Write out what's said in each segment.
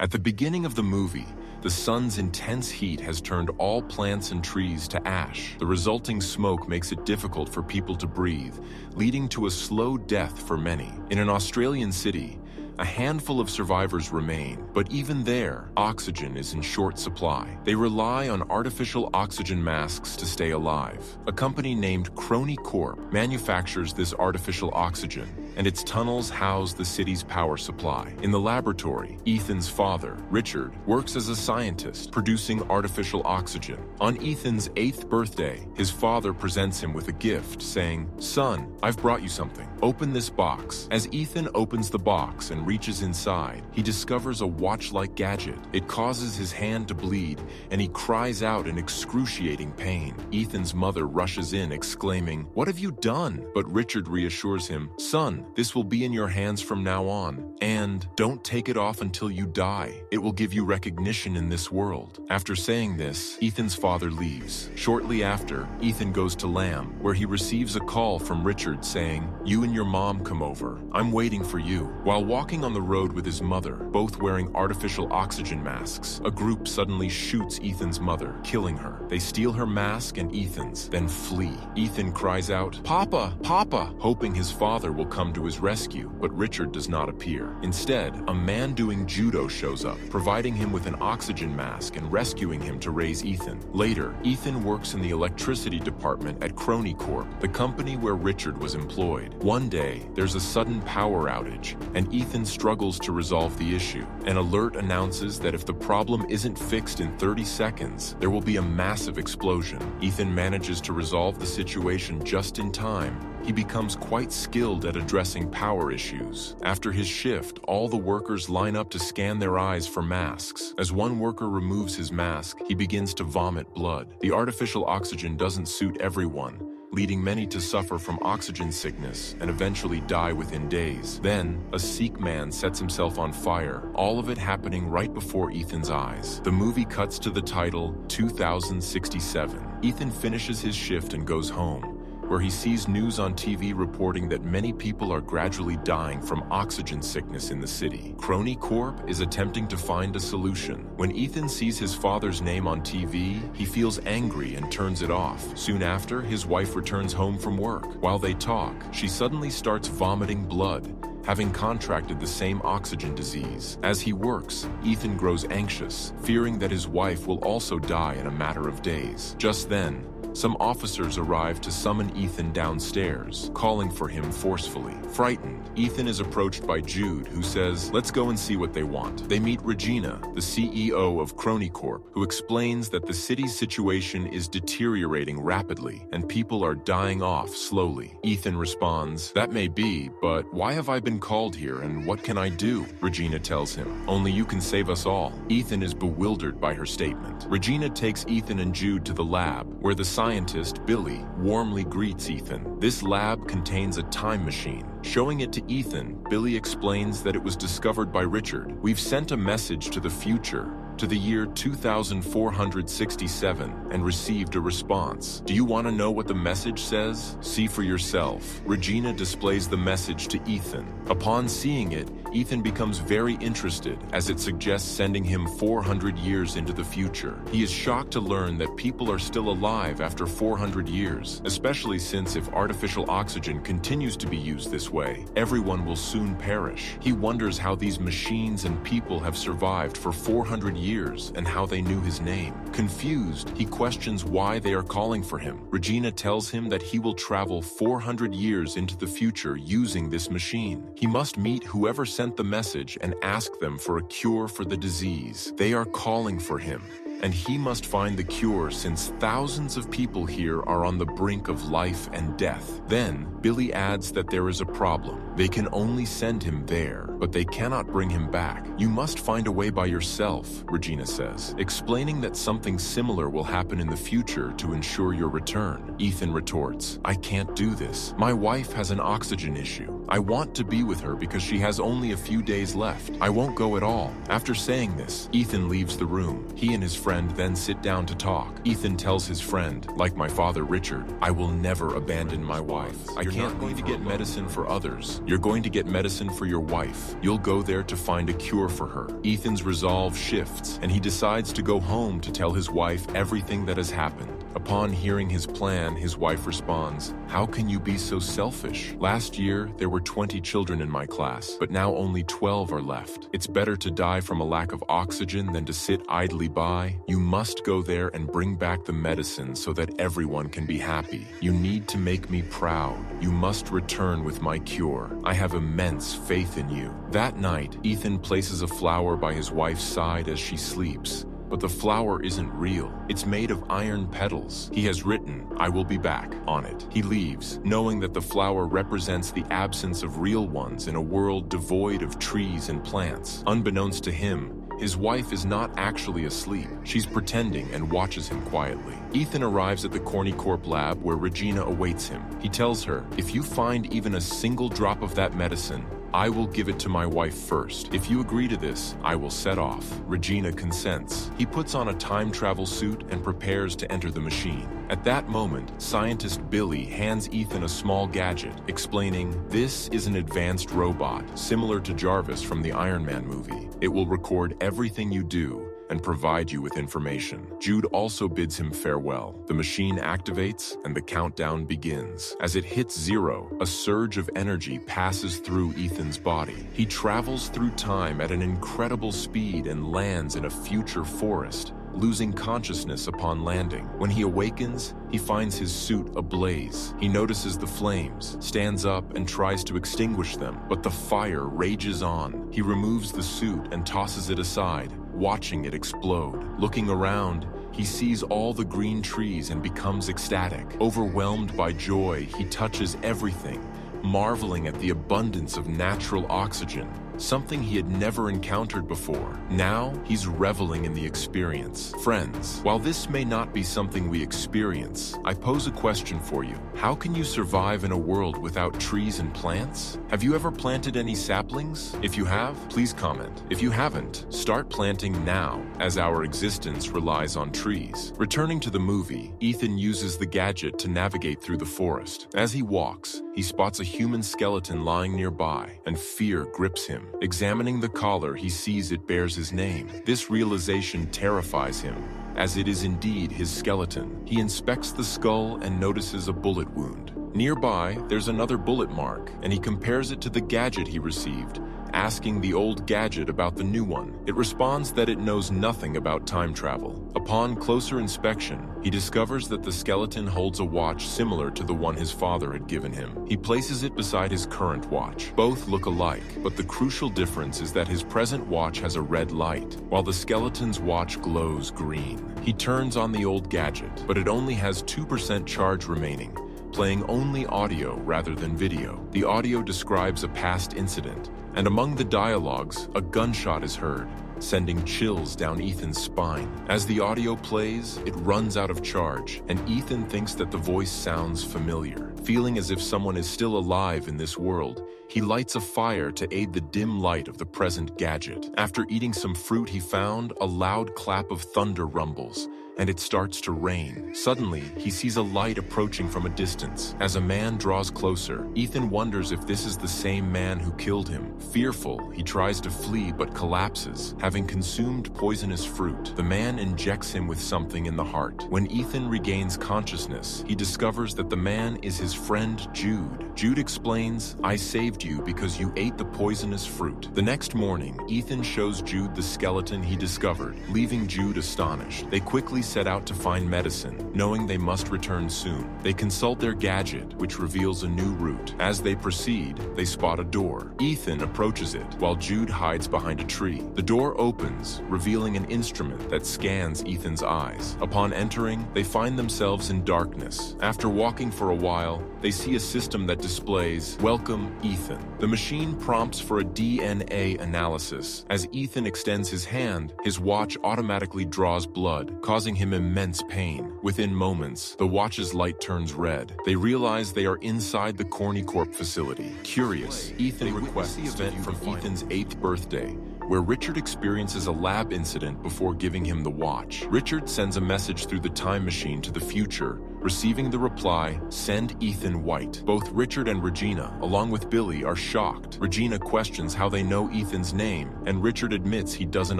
At the beginning of the movie, the sun's intense heat has turned all plants and trees to ash. The resulting smoke makes it difficult for people to breathe, leading to a slow death for many. In an Australian city, a handful of survivors remain, but even there, oxygen is in short supply. They rely on artificial oxygen masks to stay alive. A company named Crony Corp manufactures this artificial oxygen, and its tunnels house the city's power supply. In the laboratory, Ethan's father, Richard, works as a scientist, producing artificial oxygen. On Ethan's 8th birthday, his father presents him with a gift, saying, "Son, I've brought you something. Open this box." As Ethan opens the box and reaches inside, he discovers a watch-like gadget. It causes his hand to bleed, and he cries out in excruciating pain. Ethan's mother rushes in, exclaiming, "What have you done?" But Richard reassures him, "Son, this will be in your hands from now on, and don't take it off until you die. It will give you recognition in this world." After saying this, Ethan's father leaves. Shortly after, Ethan goes to Lamb, where he receives a call from Richard saying, "You and your mom come over. I'm waiting for you." While walking on the road with his mother, both wearing artificial oxygen masks, a group suddenly shoots Ethan's mother, killing her. They steal her mask and Ethan's, then flee. Ethan cries out, "Papa, Papa," hoping his father will come to his rescue, but Richard does not appear. Instead, a man doing judo shows up, providing him with an oxygen mask and rescuing him to raise Ethan. Later, Ethan works in the electricity department at Crony Corp, the company where Richard was employed. One day, there's a sudden power outage, and Ethan struggles to resolve the issue. An alert announces that if the problem isn't fixed in 30 seconds, there will be a massive explosion. Ethan manages to resolve the situation just in time. He becomes quite skilled at addressing power issues. After his shift, all the workers line up to scan their eyes for masks. As one worker removes his mask, he begins to vomit blood. The artificial oxygen doesn't suit everyone, leading many to suffer from oxygen sickness and eventually die within days. Then, a Sikh man sets himself on fire, all of it happening right before Ethan's eyes. The movie cuts to the title, 2067. Ethan finishes his shift and goes home, where he sees news on TV reporting that many people are gradually dying from oxygen sickness in the city. Crony Corp is attempting to find a solution. When Ethan sees his father's name on TV, he feels angry and turns it off. Soon after, his wife returns home from work. While they talk, she suddenly starts vomiting blood, having contracted the same oxygen disease. As he works, Ethan grows anxious, fearing that his wife will also die in a matter of days. Just then, some officers arrive to summon Ethan downstairs, calling for him forcefully. Frightened, Ethan is approached by Jude, who says, "Let's go and see what they want." They meet Regina, the CEO of Crony Corp, who explains that the city's situation is deteriorating rapidly and people are dying off slowly. Ethan responds, "That may be, but why have I been called here and what can I do?" Regina tells him, "Only you can save us all." Ethan is bewildered by her statement. Regina takes Ethan and Jude to the lab, where the scientist, Billy, warmly greets Ethan. This lab contains a time machine. Showing it to Ethan, Billy explains that it was discovered by Richard. "We've sent a message to the future, to the year 2467, and received a response. Do you want to know what the message says? See for yourself." Regina displays the message to Ethan. Upon seeing it, Ethan becomes very interested, as it suggests sending him 400 years into the future. He is shocked to learn that people are still alive after 400 years, especially since if artificial oxygen continues to be used this way, everyone will soon perish. He wonders how these machines and people have survived for 400 years and how they knew his name. Confused, he questions why they are calling for him. Regina tells him that he will travel 400 years into the future using this machine. He must meet whoever sent the message and ask them for a cure for the disease. They are calling for him, and he must find the cure since thousands of people here are on the brink of life and death. Then, Billy adds that there is a problem. They can only send him there, but they cannot bring him back. "You must find a way by yourself," Regina says, explaining that something similar will happen in the future to ensure your return. Ethan retorts, "I can't do this. My wife has an oxygen issue. I want to be with her because she has only a few days left. I won't go at all." After saying this, Ethan leaves the room. He and his friend then sit down to talk. Ethan tells his friend, "Like my father Richard, I will never abandon my wife. You're not going to get medicine for others. You're going to get medicine for your wife. You'll go there to find a cure for her." Ethan's resolve shifts, and he decides to go home to tell his wife everything that has happened. Upon hearing his plan, his wife responds, "How can you be so selfish? Last year, there were 20 children in my class, but now only 12 are left. It's better to die from a lack of oxygen than to sit idly by. You must go there and bring back the medicine so that everyone can be happy. You need to make me proud. You must return with my cure. I have immense faith in you." That night, Ethan places a flower by his wife's side as she sleeps. But the flower isn't real. It's made of iron petals. He has written, "I will be back," on it. He leaves, knowing that the flower represents the absence of real ones in a world devoid of trees and plants. Unbeknownst to him, his wife is not actually asleep. She's pretending and watches him quietly. Ethan arrives at the Cornicorp lab where Regina awaits him. He tells her, "If you find even a single drop of that medicine, I will give it to my wife first. If you agree to this, I will set off." Regina consents. He puts on a time travel suit and prepares to enter the machine. At that moment, scientist Billy hands Ethan a small gadget, explaining, "This is an advanced robot, similar to Jarvis from the Iron Man movie. It will record everything you do and provide you with information." Jude also bids him farewell. The machine activates and the countdown begins. As it hits 0, a surge of energy passes through Ethan's body. He travels through time at an incredible speed and lands in a future forest, losing consciousness upon landing. When he awakens, he finds his suit ablaze. He notices the flames, stands up and tries to extinguish them, but the fire rages on. He removes the suit and tosses it aside, watching it explode. Looking around, he sees all the green trees and becomes ecstatic. Overwhelmed by joy, he touches everything, marveling at the abundance of natural oxygen, something he had never encountered before. Now, he's reveling in the experience. Friends, while this may not be something we experience, I pose a question for you. How can you survive in a world without trees and plants? Have you ever planted any saplings? If you have, please comment. If you haven't, start planting now, as our existence relies on trees. Returning to the movie, Ethan uses the gadget to navigate through the forest. As he walks, he spots a human skeleton lying nearby, and fear grips him. Examining the collar, he sees it bears his name. This realization terrifies him, as it is indeed his skeleton. He inspects the skull and notices a bullet wound. Nearby, there's another bullet mark, and he compares it to the gadget he received, asking the old gadget about the new one. It responds that it knows nothing about time travel. Upon closer inspection, he discovers that the skeleton holds a watch similar to the one his father had given him. He places it beside his current watch. Both look alike, but the crucial difference is that his present watch has a red light, while the skeleton's watch glows green. He turns on the old gadget, but it only has 2% charge remaining, playing only audio rather than video. The audio describes a past incident, and among the dialogues, a gunshot is heard, sending chills down Ethan's spine. As the audio plays, it runs out of charge, and Ethan thinks that the voice sounds familiar. Feeling as if someone is still alive in this world, he lights a fire to aid the dim light of the present gadget. After eating some fruit he found, a loud clap of thunder rumbles, and it starts to rain. Suddenly, he sees a light approaching from a distance. As a man draws closer, Ethan wonders if this is the same man who killed him. Fearful, he tries to flee but collapses, having consumed poisonous fruit. The man injects him with something in the heart. When Ethan regains consciousness, he discovers that the man is his friend Jude. Jude explains, "I saved you because you ate the poisonous fruit." The next morning, Ethan shows Jude the skeleton he discovered, leaving Jude astonished. They quickly set out to find medicine, knowing they must return soon. They consult their gadget, which reveals a new route. As they proceed, they spot a door. Ethan approaches it, while Jude hides behind a tree. The door opens, revealing an instrument that scans Ethan's eyes. Upon entering, they find themselves in darkness. After walking for a while, they see a system that displays, "Welcome, Ethan." The machine prompts for a DNA analysis. As Ethan extends his hand, his watch automatically draws blood, causing him immense pain. Within moments, the watch's light turns red. They realize they are inside the Corny Corp facility. Curious, Ethan requests the event from Ethan's 8th birthday, where Richard experiences a lab incident before giving him the watch. Richard sends a message through the time machine to the future, receiving the reply, "Send Ethan White." Both Richard and Regina, along with Billy, are shocked. Regina questions how they know Ethan's name, and Richard admits he doesn't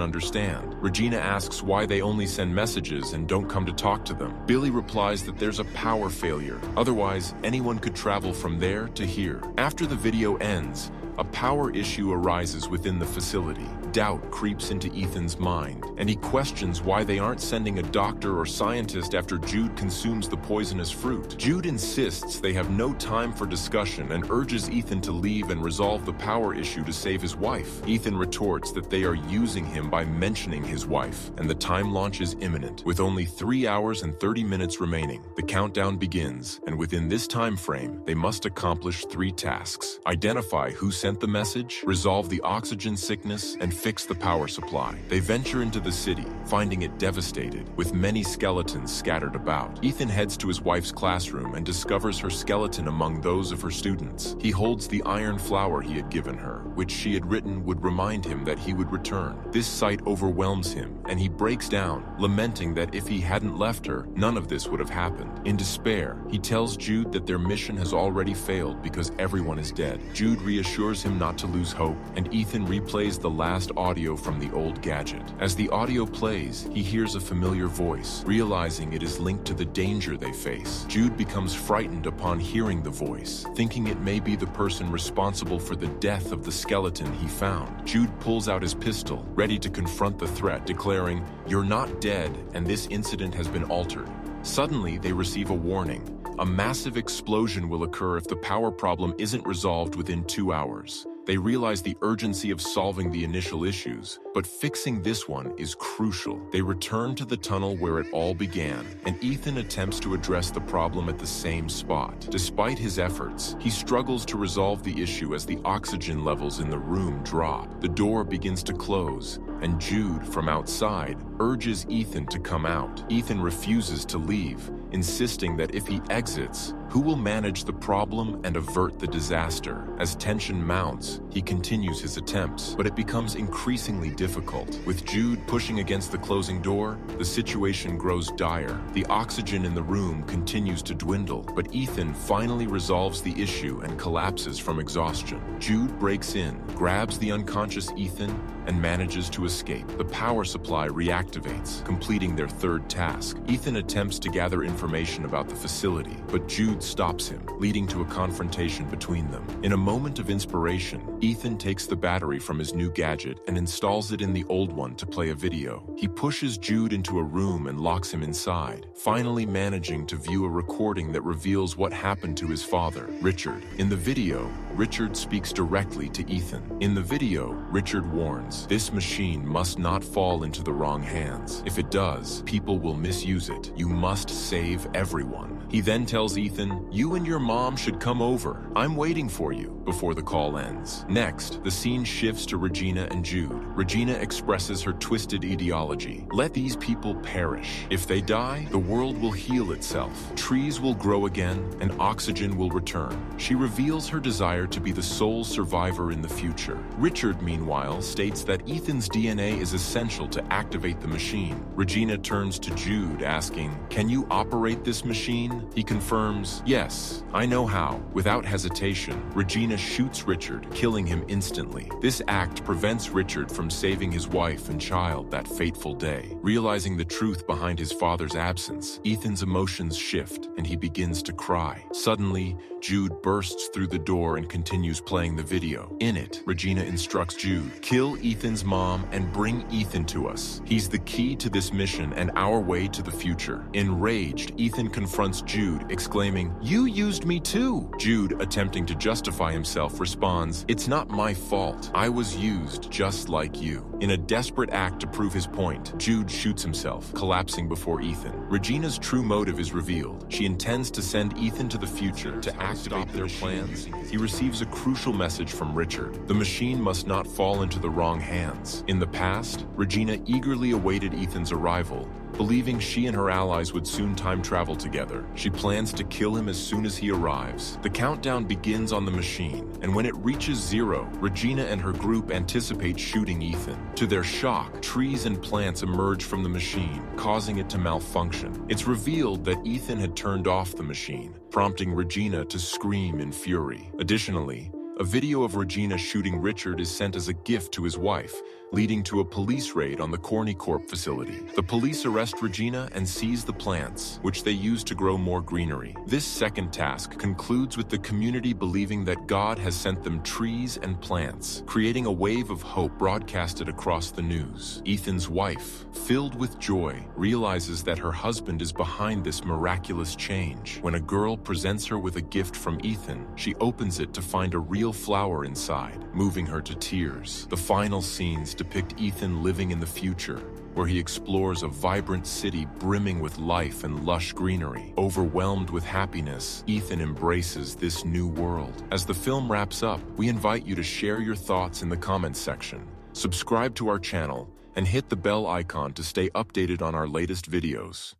understand. Regina asks why they only send messages and don't come to talk to them. Billy replies that there's a power failure. Otherwise, anyone could travel from there to here. After the video ends, a power issue arises within the facility. Doubt creeps into Ethan's mind, and he questions why they aren't sending a doctor or scientist after Jude consumes the poisonous fruit. Jude insists they have no time for discussion and urges Ethan to leave and resolve the power issue to save his wife. Ethan retorts that they are using him by mentioning his wife, and the time launch is imminent. With only 3 hours and 30 minutes remaining, the countdown begins, and within this time frame, they must accomplish 3 tasks. Identify who sent the message, resolve the oxygen sickness, and fix the power supply. They venture into the city, finding it devastated, with many skeletons scattered about. Ethan heads to his wife's classroom and discovers her skeleton among those of her students. He holds the iron flower he had given her, which she had written would remind him that he would return. This sight overwhelms him, and he breaks down, lamenting that if he hadn't left her, none of this would have happened. In despair, he tells Jude that their mission has already failed because everyone is dead. Jude reassures him not to lose hope, and Ethan replays the last audio from the old gadget. As the audio plays, he hears a familiar voice, realizing it is linked to the danger they face. Jude becomes frightened upon hearing the voice, thinking it may be the person responsible for the death of the skeleton he found. Jude pulls out his pistol, ready to confront the threat, declaring, "You're not dead, and this incident has been altered." Suddenly, they receive a warning. A massive explosion will occur if the power problem isn't resolved within 2 hours. They realize the urgency of solving the initial issues, but fixing this one is crucial. They return to the tunnel where it all began, and Ethan attempts to address the problem at the same spot. Despite his efforts, he struggles to resolve the issue as the oxygen levels in the room drop. The door begins to close, and Jude, from outside, urges Ethan to come out. Ethan refuses to leave, insisting that if he exits, who will manage the problem and avert the disaster? As tension mounts, he continues his attempts, but it becomes increasingly difficult. With Jude pushing against the closing door, the situation grows dire. The oxygen in the room continues to dwindle, but Ethan finally resolves the issue and collapses from exhaustion. Jude breaks in, grabs the unconscious Ethan, and manages to escape. The power supply reactivates, completing their 3rd task. Ethan attempts to gather information about the facility, but Jude stops him, leading to a confrontation between them. In a moment of inspiration, Ethan takes the battery from his new gadget and installs it in the old one to play a video. He pushes Jude into a room and locks him inside, finally managing to view a recording that reveals what happened to his father, Richard. In the video, Richard speaks directly to Ethan. In the video, Richard warns, "This machine must not fall into the wrong hands. If it does, people will misuse it. You must save everyone." He then tells Ethan, "You and your mom should come over. I'm waiting for you," before the call ends. Next, the scene shifts to Regina and Jude. Regina expresses her twisted ideology. "Let these people perish. If they die, the world will heal itself. Trees will grow again, and oxygen will return." She reveals her desire to be the sole survivor in the future. Richard, meanwhile, states that Ethan's DNA is essential to activate the machine. Regina turns to Jude, asking, "Can you operate this machine?" He confirms, "Yes, I know how." Without hesitation, Regina shoots Richard, killing him instantly. This act prevents Richard from saving his wife and child that fateful day. Realizing the truth behind his father's absence, Ethan's emotions shift, and he begins to cry. Suddenly, Jude bursts through the door and continues playing the video. In it, Regina instructs Jude, "Kill Ethan's mom and bring Ethan to us. He's the key to this mission and our way to the future. Enraged, Ethan confronts Jude, exclaiming, "You used me too!" Jude, attempting to justify himself, responds, "It's not my fault. I was used just like you." In a desperate act to prove his point, Jude shoots himself, collapsing before Ethan. Regina's true motive is revealed. She intends to send Ethan to the future to activate their plans. He receives a crucial message from Richard. The machine must not fall into the wrong hands. In the past, Regina eagerly awaited Ethan's arrival, believing she and her allies would soon time travel together. She plans to kill him as soon as he arrives. The countdown begins on the machine, and when it reaches 0, Regina and her group anticipate shooting Ethan. To their shock, trees and plants emerge from the machine, causing it to malfunction. It's revealed that Ethan had turned off the machine, prompting Regina to scream in fury. Additionally, a video of Regina shooting Richard is sent as a gift to his wife, leading to a police raid on the Corny Corp facility. The police arrest Regina and seize the plants, which they use to grow more greenery. This second task concludes with the community believing that God has sent them trees and plants, creating a wave of hope broadcasted across the news. Ethan's wife, filled with joy, realizes that her husband is behind this miraculous change. When a girl presents her with a gift from Ethan, she opens it to find a real flower inside, moving her to tears. The final scenes depict Ethan living in the future, where he explores a vibrant city brimming with life and lush greenery. Overwhelmed with happiness, Ethan embraces this new world. As the film wraps up, we invite you to share your thoughts in the comments section, subscribe to our channel, and hit the bell icon to stay updated on our latest videos.